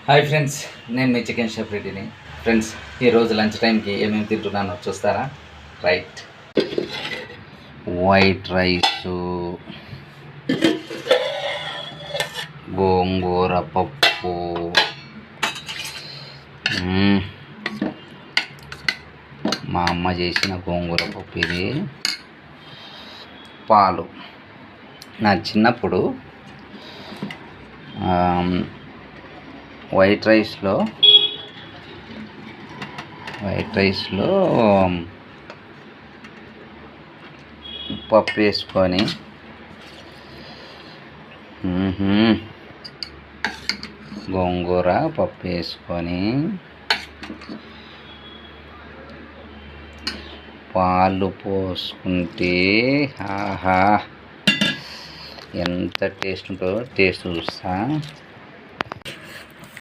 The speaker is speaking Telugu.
హాయ్ ఫ్రెండ్స్, నేను మీ చికెన్ షెఫ్ రెడ్డిని. ఫ్రెండ్స్, ఈరోజు లంచ్ టైంకి ఏమేమి తింటున్నానో చూస్తారా? రైట్, వైట్ రైసు, గోంగూర పప్పు, మా అమ్మ చేసిన గోంగూర పప్పు, ఇది పాలు. నా చిన్నప్పుడు వైట్ రైస్లో పప్పు వేసుకొని గోంగూర పప్పు వేసుకొని పాలు పోసుకుంటే ఆహా ఎంత టేస్ట్ ఉంటుందో టేస్ట్ చూస్తా.